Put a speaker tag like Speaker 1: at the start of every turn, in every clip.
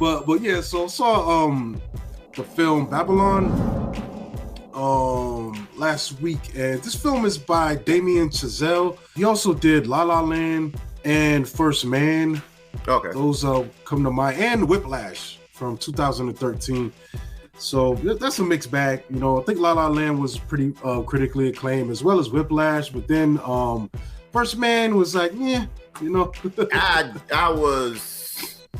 Speaker 1: But yeah, so I saw the film Babylon last week, and this film is by Damien Chazelle. He also did La La Land and First Man.
Speaker 2: Okay.
Speaker 1: Those come to mind, and Whiplash from 2013. So that's a mixed bag. You know, I think La La Land was pretty critically acclaimed, as well as Whiplash. But then First Man was like, yeah, you know.
Speaker 2: I was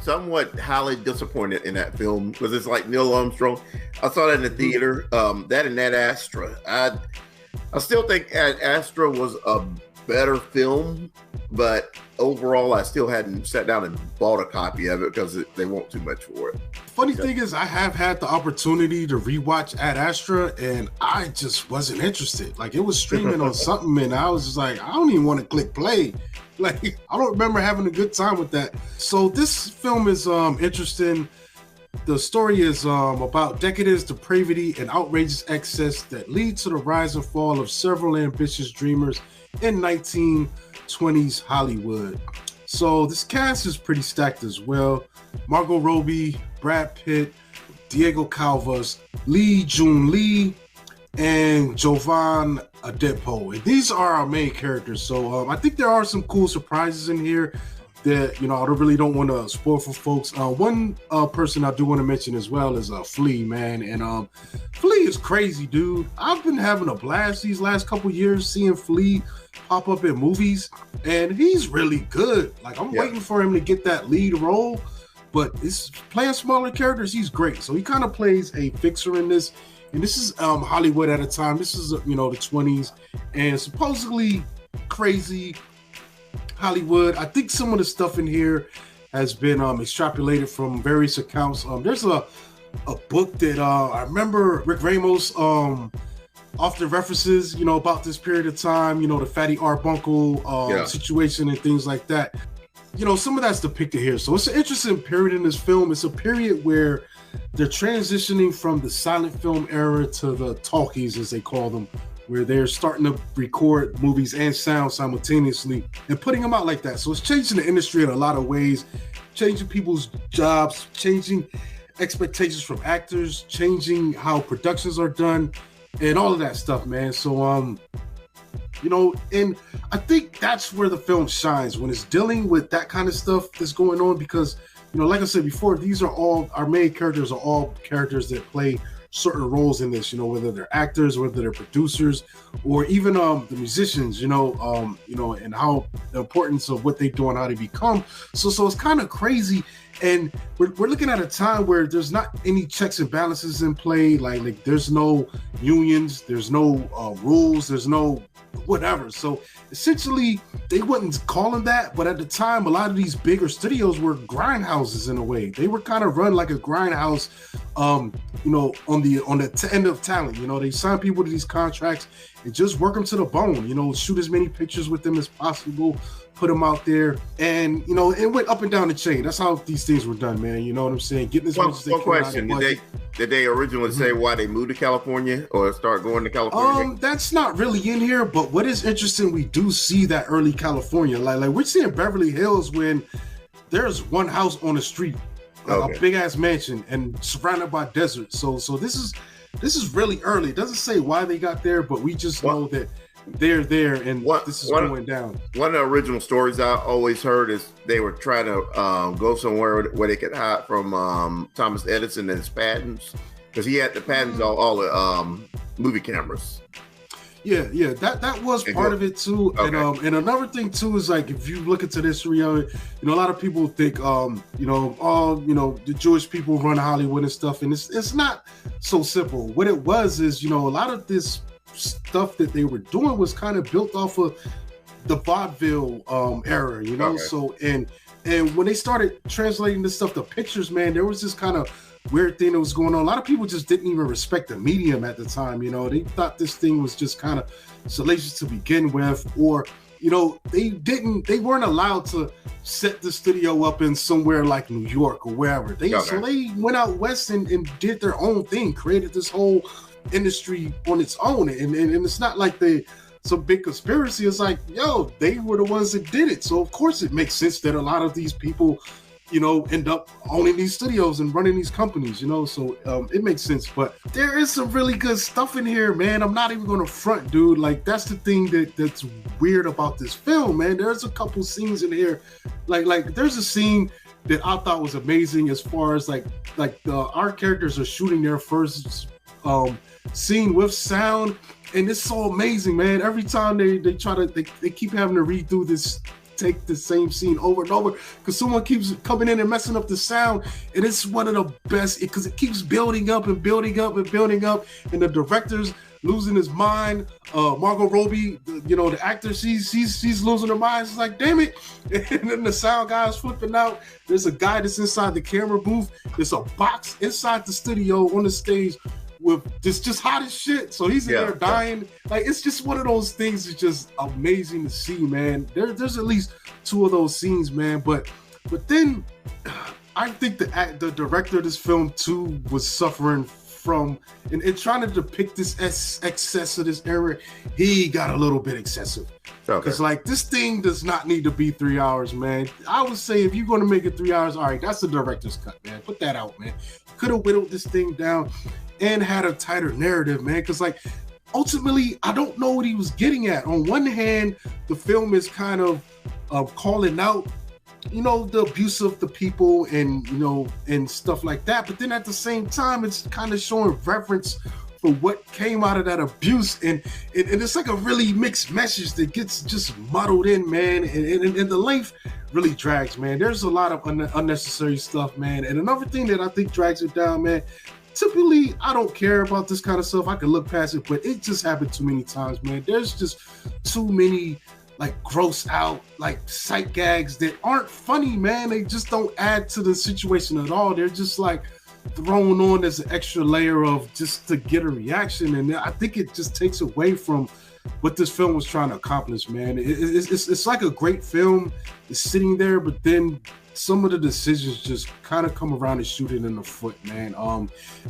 Speaker 2: somewhat highly disappointed in that film because it's like Neil Armstrong. I saw that in the theater. That and Ad Astra. I still think Ad Astra was a better film, but overall, I still hadn't sat down and bought a copy of it because they want too much for it.
Speaker 1: Funny thing is, I have had the opportunity to rewatch Ad Astra, and I just wasn't interested. Like, it was streaming on something, and I was just like, I don't even want to click play. Like, I don't remember having a good time with that. So this film is interesting. The story is about decadence, depravity, and outrageous excess that lead to the rise and fall of several ambitious dreamers in 1920s Hollywood. So this cast is pretty stacked as well. Margot Robbie, Brad Pitt, Diego Calvas, Lee Jun Lee, and Jovan Adepo. And these are our main characters. So I think there are some cool surprises in here that, you know, I really don't want to spoil for folks. One person I do want to mention as well is Flea, man. And Flea is crazy, dude. I've been having a blast these last couple years seeing Flea pop up in movies, and he's really good. Like, I'm waiting for him to get that lead role, but it's playing smaller characters. He's great. So he kind of plays a fixer in this. And this is Hollywood at a time. This is, you know, the 20s, and supposedly crazy Hollywood. I think some of the stuff in here has been extrapolated from various accounts. There's a book that I remember Rick Ramos often references, you know, about this period of time, you know, the Fatty Arbuckle situation and things like that. You know, some of that's depicted here. So it's an interesting period in this film. It's a period where they're transitioning from the silent film era to the talkies, as they call them, where they're starting to record movies and sound simultaneously and putting them out like that. So it's changing the industry in a lot of ways, changing people's jobs, changing expectations from actors, changing how productions are done, and all of that stuff, man. So, you know, and I think that's where the film shines, when it's dealing with that kind of stuff that's going on, because, you know, like I said before, these are all, our main characters are all characters that play certain roles in this, you know, whether they're actors, whether they're producers, or even the musicians, you know, and how the importance of what they do and how they become. So it's kind of crazy. And we're looking at a time where there's not any checks and balances in play. Like there's no unions, there's no rules, there's no whatever. So essentially, they wouldn't call them that, but at the time, a lot of these bigger studios were grindhouses in a way. They were kind of run like a grindhouse, you know, on the end of talent. You know, they sign people to these contracts and just work them to the bone. You know, shoot as many pictures with them as possible, put them out there, and, you know, it went up and down the chain. That's how these things were done, man. You know what I'm saying? Getting as much as they can. One question:
Speaker 2: Did they originally say why they moved to California or start going to California?
Speaker 1: That's not really in here, but what is interesting, we do see that early California. Like we're seeing Beverly Hills when there's one house on the street, a big ass mansion, and surrounded by desert. So this is really early. It doesn't say why they got there, but we just know that they're there, and this is going down.
Speaker 2: One of the original stories I always heard is they were trying to go somewhere where they could hide from Thomas Edison and his patents, because he had the patents on all the movie cameras.
Speaker 1: Yeah, that was part of it too. Okay. And another thing too is, like, if you look into this, you know, a lot of people think, the Jewish people run Hollywood and stuff, and it's not so simple. What it was is, you know, a lot of this stuff that they were doing was kind of built off of the vaudeville era, you know. Okay. So and when they started translating this stuff to pictures, man, there was this kind of weird thing that was going on. A lot of people just didn't even respect the medium at the time. You know, they thought this thing was just kind of salacious to begin with, or, you know, they weren't allowed to set the studio up in somewhere like New York or wherever. So they went out west and did their own thing, created this whole industry on its own. And it's not like some big conspiracy. It's like, yo, they were the ones that did it. So of course it makes sense that a lot of these people end up owning these studios and running these companies, so it makes sense. But there is some really good stuff in here, man. I'm not even going to front, dude. Like, that's the thing that's weird about this film, man. There's a couple scenes in here, like there's a scene that I thought was amazing as far as our characters are shooting their first scene with sound, and it's so amazing, man. Every time they keep having to redo this, take the same scene over and over because someone keeps coming in and messing up the sound, and it's one of the best because it keeps building up and building up and building up, and the director's losing his mind. Margot Robbie, the actor, she's losing her mind. It's like, damn it. And then the sound guy is flipping out. There's a guy that's inside the camera booth. There's a box inside the studio on the stage with just hot as shit. So he's in there dying. Like, it's just one of those things that's just amazing to see, man. There's at least 2 of those scenes, man. But then I think the director of this film too was suffering from, and trying to depict this excess of this era, he got a little bit excessive. Because this thing does not need to be 3 hours, man. I would say if you're going to make it 3 hours, all right, that's the director's cut, man. Put that out, man. Could have whittled this thing down and had a tighter narrative, man. Because ultimately, I don't know what he was getting at. On one hand, the film is kind of calling out, the abuse of the people and stuff like that. But then at the same time, it's kind of showing reverence for what came out of that abuse. And it's like a really mixed message that gets just muddled in, man. And the length really drags, man. There's a lot of unnecessary stuff, man. And another thing that I think drags it down, man, typically, I don't care about this kind of stuff. I can look past it, but it just happened too many times, man. There's just too many gross out sight gags that aren't funny, man. They just don't add to the situation at all. They're just thrown on as an extra layer of just to get a reaction, and I think it just takes away from what this film was trying to accomplish, man. It's like a great film. It's sitting there, but then some of the decisions just kind of come around and shoot it in the foot, man.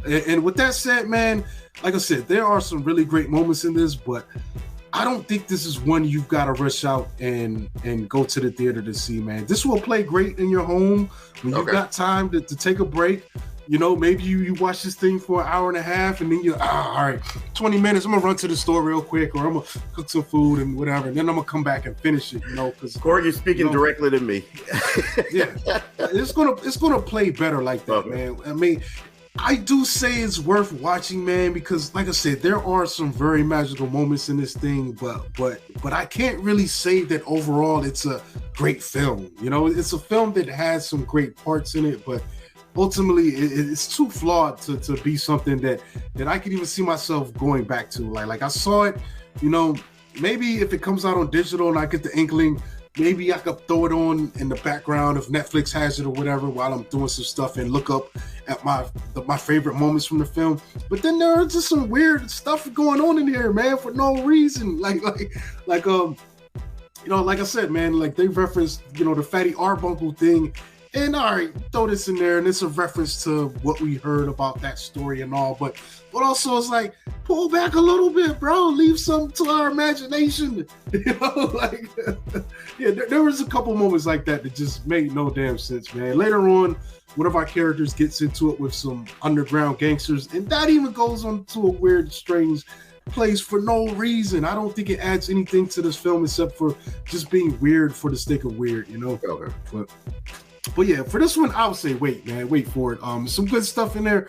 Speaker 1: And with that said, man, like I said, there are some really great moments in this, but I don't think this is one you've got to rush out and go to the theater to see, man. This will play great in your home when you've got time to take a break. Maybe you watch this thing for an hour and a half, and then you're, all right, 20 minutes, I'm going to run to the store real quick, or I'm going to cook some food and whatever, and then I'm going to come back and finish it, because
Speaker 2: Corey, you're speaking directly to me.
Speaker 1: Yeah, it's gonna play better like that, man. I mean, I do say it's worth watching, man, because like I said, there are some very magical moments in this thing, but I can't really say that overall it's a great film. It's a film that has some great parts in it, but ultimately it's too flawed to be something that I can even see myself going back to. Like I saw it, maybe if it comes out on digital and I get the inkling, maybe I could throw it on in the background if Netflix has it or whatever while I'm doing some stuff and look up at my favorite moments from the film. But then there are just some weird stuff going on in here, man, for no reason. Like I said, man, they referenced, the Fatty Arbuckle thing. And all right, throw this in there, and it's a reference to what we heard about that story and all. But also, it's pull back a little bit, bro. Leave some to our imagination. There was a couple moments like that just made no damn sense, man. Later on, one of our characters gets into it with some underground gangsters, and that even goes on to a weird, strange place for no reason. I don't think it adds anything to this film except for just being weird for the sake of weird, Okay. But yeah, for this one, I would say wait for it. Some good stuff in there,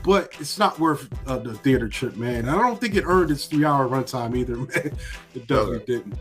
Speaker 1: but it's not worth the theater trip, man. I don't think it earned its 3 hour runtime either, man. It definitely didn't.